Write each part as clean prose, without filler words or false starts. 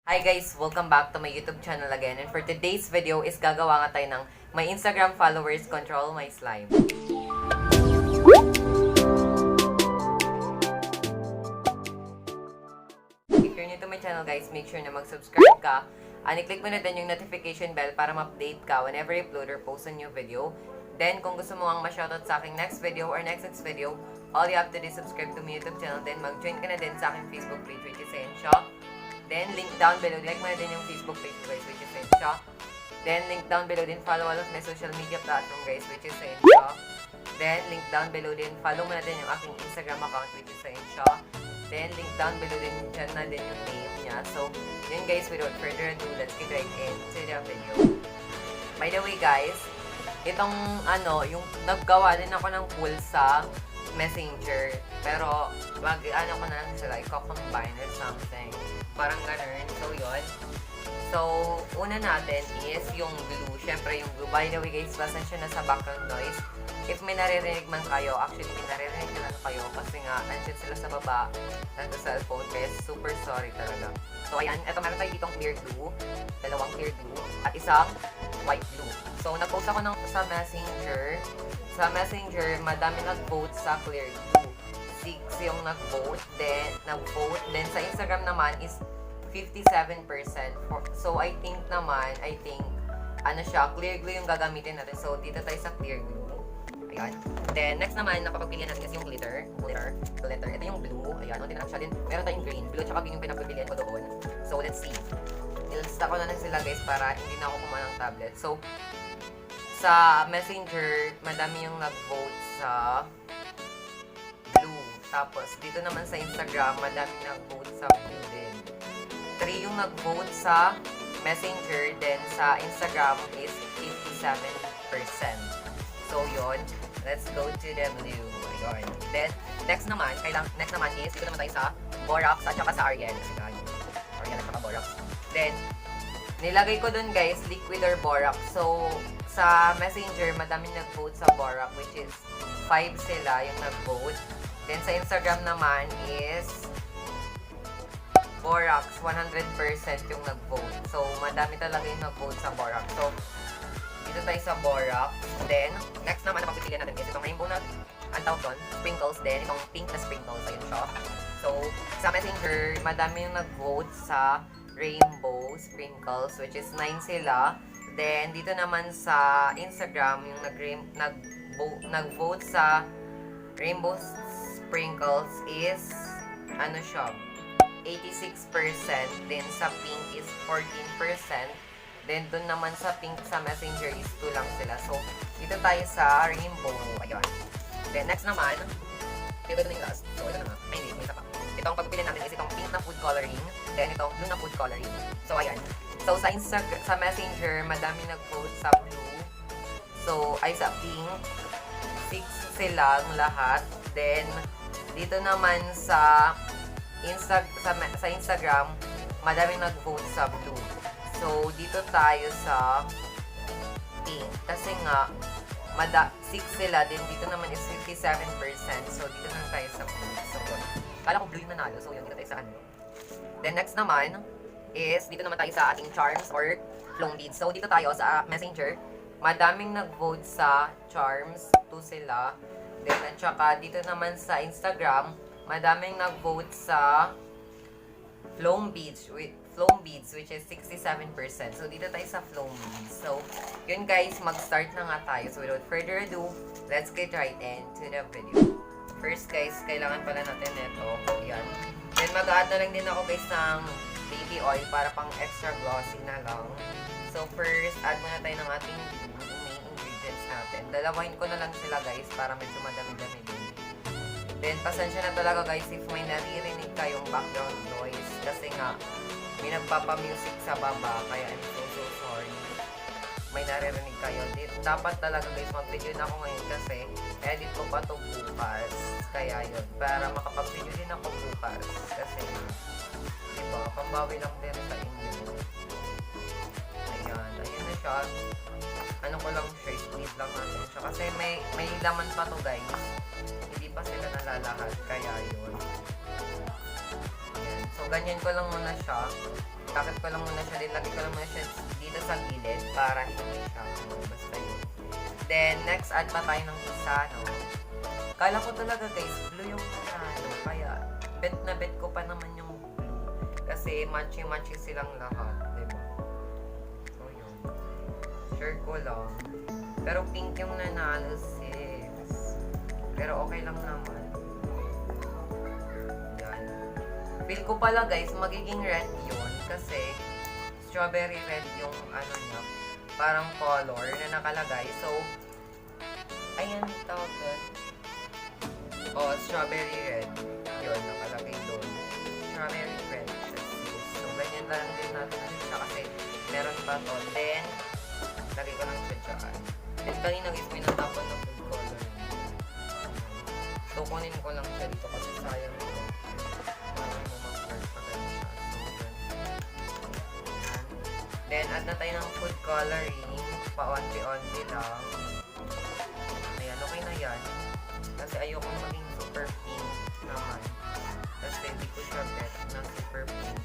Hi guys! Welcome back to my YouTube channel again. And for today's video is gagawa nga tayo ng my Instagram followers control my slime. If you're new to my channel guys, make sure na mag-subscribe ka. And i-click mo na din yung notification bell para ma-update ka whenever I upload or post a new video. Then, kung gusto mo ang ma-shoutout sa aking next video or next video, all you have to do is subscribe to my YouTube channel. Then, mag-join ka na din sa aking Facebook page, which is YANYAN. Then, link down below. Like mo na din yung Facebook page guys, which is YANYAN. Then, link down below din. Follow all of my social media platform guys, which is YANYAN. Then, link down below din. Follow mo na din yung aking Instagram account, which is YANYAN. Then, link down below din. Diyan na din yung name niya. So, yun guys, without further ado, let's get right into the video. By the way guys, itong yung naggawa din ako ng pool sa Messenger. Pero, ko na lang sila, i-combine or something. Parang ganun. So, yun. So, una natin is yung glue. Siyempre, yung glue. By the way, guys, pasensya na sa background noise. If may naririnig man kayo, actually, may naririnig na kayo kasi nga, nandiyan sila sa baba ng cellphone. Kaya, super sorry talaga. So, ayan. Ito, meron tayo ditong clear glue. Dalawang clear glue. At isang white glue. So, nag-post ako sa Messenger. Sa Messenger, madami nag-vote sa clear glue. 6 yung nag-vote. Then, sa Instagram naman is 57%. So, I think, clear glue yung gagamitin natin. So, dito tayo sa clear glue. Ayan. Then, next naman, napapagpilian natin is yung glitter. Ito yung blue. Ayan. Unti na lang siya din. Meron tayong green. Blue, tsaka green yung pinapagpilian ko doon. So, let's see. Ilista ko na lang sila, guys, para hindi na ako kumuha ng tablet. So, sa Messenger, madami yung nag-vote sa blue. Tapos, dito naman sa Instagram, madami nag-vote sa blue din. 3 yung nag-vote sa Messenger, then sa Instagram is 57%. So, yun. Let's go to the blue. Ayun. Then, next naman is, dito naman tayo sa borax at saka sa Ariel. Ariel at saka borax. Then, nilagay ko dun guys, liquid or borax. So, sa Messenger, madami nag-vote sa borax, which is 5 sila yung nag-vote. Then, sa Instagram naman is borax, 100% yung nag-vote. So, madami talaga yung nag-vote sa borax. So, dito tayo sa borax. Then, next naman na pagpipilian natin is itong rainbow na, ang tawag doon, sprinkles. Then, itong pink na sprinkles. Ayun siya. So, sa Messenger, madami yung nag-vote sa rainbow sprinkles, which is 9 sila. Then, dito naman sa Instagram, yung nag-vote sa rainbow sprinkles is, 86%. Then, sa pink is 14%. Then, dun naman sa pink sa Messenger is 2 lang sila. So, dito tayo sa rainbow. Ayun. Then, next naman, ito na yung last. So, ito na nga. Ay, hindi. May isa pa. Itong pagpipilian natin is itong pink na food coloring. Then, itong blue na food coloring. So, ayan. So, sa Messenger, madami nag-vote sa blue. So, ay sa pink. 6 silang lahat. Then, dito naman sa Instagram, madaming nag-vote sa blue. So, dito tayo sa pink. Kasi nga, 6 sila. Then, dito naman is 57%. So, dito naman tayo sa blue. So, kala ko blue yung nanalo. So, yun, dito tayo sa ano. Then, next naman is, dito naman tayo sa ating charms or flown beads. So, dito tayo sa Messenger. Madaming nag-vote sa charms. 2 sila. Then, at saka, dito naman sa Instagram, madaming nag-vote sa flown beads, which is 67%. So, dito tayo sa flown beads. So, yun guys, mag-start na nga tayo. So, without further ado, let's get right into the video. First guys, kailangan pala natin ito. Ayan. Then, mag-add na lang din ako guys ng baby oil para pang extra glossy na lang. So, first, add muna tayo ng ating main ingredients natin. Dalawahin ko na lang sila guys para medyo madami-dami din. Then, pasensya na talaga guys if may naririnig kayong background noise kasi nga, may nagpapa-music sa baba, kaya I'm so sorry. May naririnig kayo. Dapat talaga guys, mag-video na ako ngayon kasi edit ko pa ito bukas. Kaya yun, para makapag-video din ako bukas. Kasi, diba, pambawi lang din sa inyo. Ayan na siya. Ano ko lang siya, split lang natin siya. Kasi may laman pa to guys. Hindi pa sila nalalahat, kaya yun. Ayan. So, ganyan ko lang muna siya. ko lang muna siya din. Lagay ko lang muna siya dito sa gilid para hindi siya. Basta yun. Then, next, add pa tayo ng isa, no? Kala ko talaga, guys, blue yung nanalo. Kaya, bet na bet ko pa naman yung blue. Kasi, matchy-matchy silang lahat. Diba? So, yun. Sure ko lang. Pero, pink yung nanalo, sis. Pero, okay lang naman. Yan. Feel ko pala, guys, magiging red yun. Kasi, strawberry red yung, ano niya, parang color na nakalagay. So, ayan, tawag doon. Oh, strawberry red. Yun, nakalagay doon. Strawberry red. So, ganyan lang din natin siya kasi meron pa to. Then, lagay ko lang siya dyan. And kanina guys, may natapon na food color. So, kunin ko lang siya dito kasi sayang ito. Parang mamag-work pa ganyan siya. So, yun. Then, add na tayo ng food coloring. Paonti-onti lang. Ayan, okay na yan. Kasi ayokong maging super pink naman. Kasi hindi ko siya bet na super pink.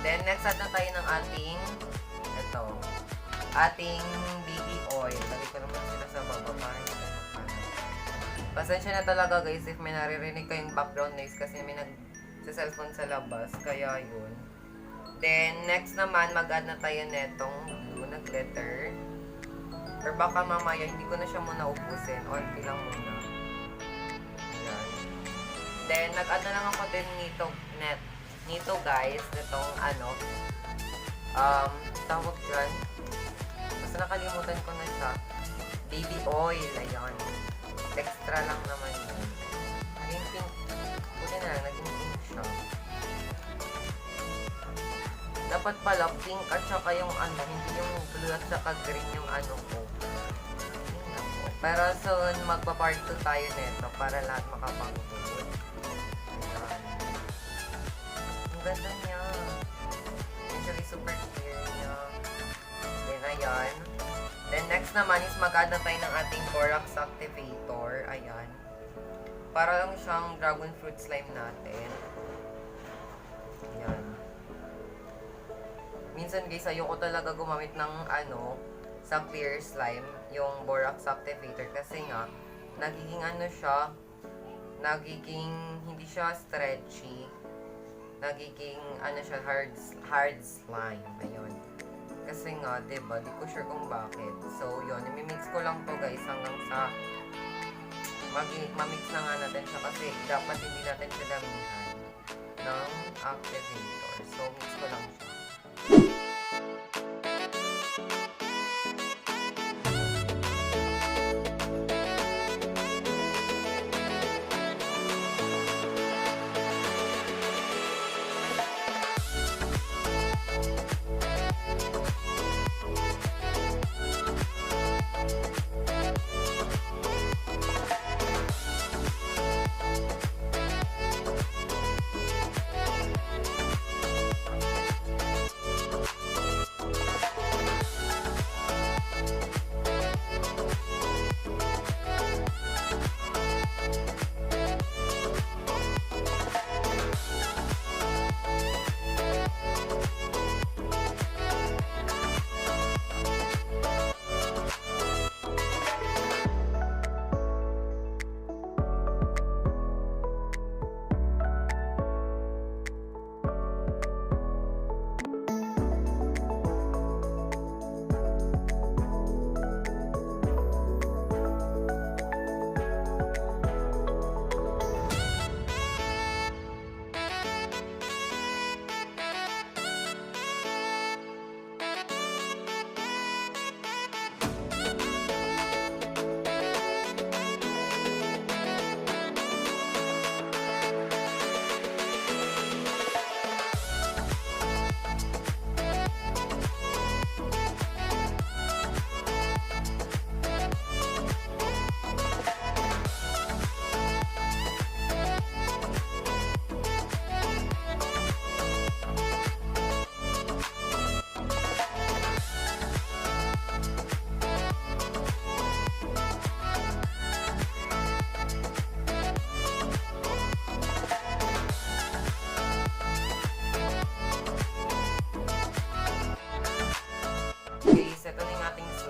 Then, next add na tayo ng ating baby oil. Lagay ko naman sila sa baba para hindi tayo magpaano. Pasensya na talaga guys if may naririnig kayong background noise kasi may nag-cellphone sa labas. Kaya yun. Then, next naman, mag-add na tayo netong blue na glitter. Or baka mamaya, hindi ko na siya muna ubusin. Onti lang muna. Ayan. Then, nag-add na lang ako din nito guys. Nitong tawag dyan. Basta nakalimutan ko na siya. Baby oil. Ayan. Extra lang naman yun. Naging pink. Buti na lang, naging pink siya. Dapat pala pink at saka yung hindi yung blue at saka green yung ko. Pero soon, magpa-part 2 tayo nito para lahat makapag-upload. Ayan. Ang ganda niya. Actually, super clear niya. Then, ayan. Then, next naman is mag-add na tayo ng ating borax activator. Ayan. Para lang siyang dragon fruit slime natin. Ayan. Minsan guys, ayoko talaga gumamit ng sa clear slime, yung borax activator kasi nga nagiging hindi siya stretchy, nagiging siya hard slime. Ayun. Kasi nga, 'di ba? Di ko sure kung bakit. So, yun, i-mix ko lang to guys hanggang sa ma-mix na nga natin siya kasi dapat hindi natin siya damihan ng activator. So, mix ko lang siya.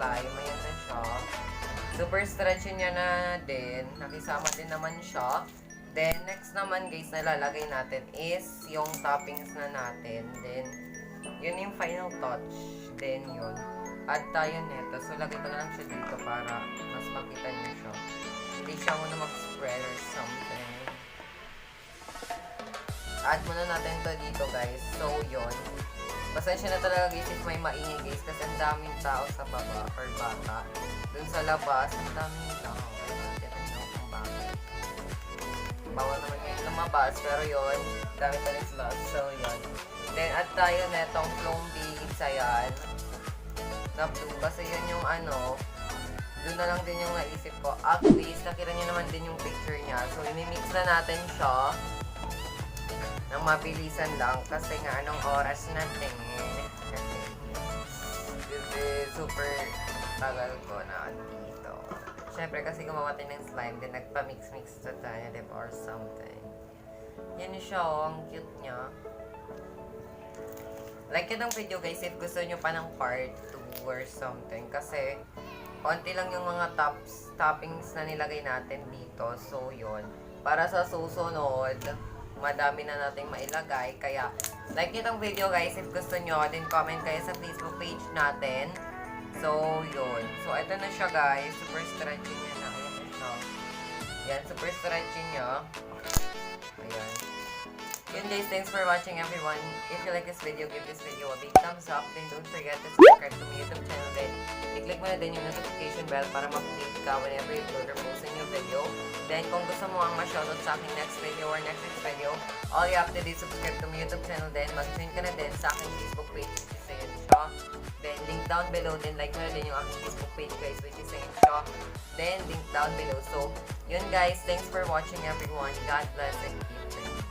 slime. Ayan na siya. Super stretchy niya na din. Nakisama din naman siya. Then, next naman guys, na lalagay natin is yung toppings na natin. Then, yun yung final touch. Then, yun. Add tayo nito. So, lagay ko na lang siya dito para mas makita niyo siya. Hindi siya muna mag-spread or something. Add muna natin to dito guys. So, yun. Pasensya na talaga guys if may maingay guys kasi ang daming tao sa baba or bata. Dun sa labas, ang daming tao. Kaya natin nyo kung bakit. Bawal naman ngayon lumabas pero yun, dami pa rin sila. So, yun. Then, add tayo netong clone beads. Ayan. Na blue. Kasi yun yung ano, doon na lang din yung naisip ko. Guys, nakita nyo naman din yung picture niya. So, imimix na natin siya nang mabilisan lang. Kasi nga, anong oras natin? Kasi super tagal ko na dito. Siyempre, kasi gumawa tayo ng slime. Then, nagpa-mix-mix na tayo, diba? Or something. Yan siya, oh. Ang cute niya. Like itong video guys if gusto nyo pa ng part 2 or something. Kasi, konti lang yung mga toppings na nilagay natin dito. So, yun. Para sa susunod, madami na nating mailagay. Kaya, like itong video guys if gusto nyo. Then, comment kayo sa Facebook page natin. So, yun. So, ito na siya guys. Super stretchy niya na. Ayan na siya. Yan, super stretchy niya. Ayan. Yun guys, thanks for watching everyone. If you like this video, give this video a big thumbs up. Then don't forget to subscribe to my YouTube channel. Then i-click mo na din yung notification bell para ma-update ka whenever you upload or post a new video. Then kung gusto mo ang ma-shoutout sa aking next video or next video, all you have to do is subscribe to my YouTube channel. Then mag-join ka na din sa aking Facebook page, which is Ayan siya. Then link down below. Then like mo na din yung aking Facebook page guys, which is Ayan siya. Then link down below. So yun guys, thanks for watching everyone. God bless and keep safe.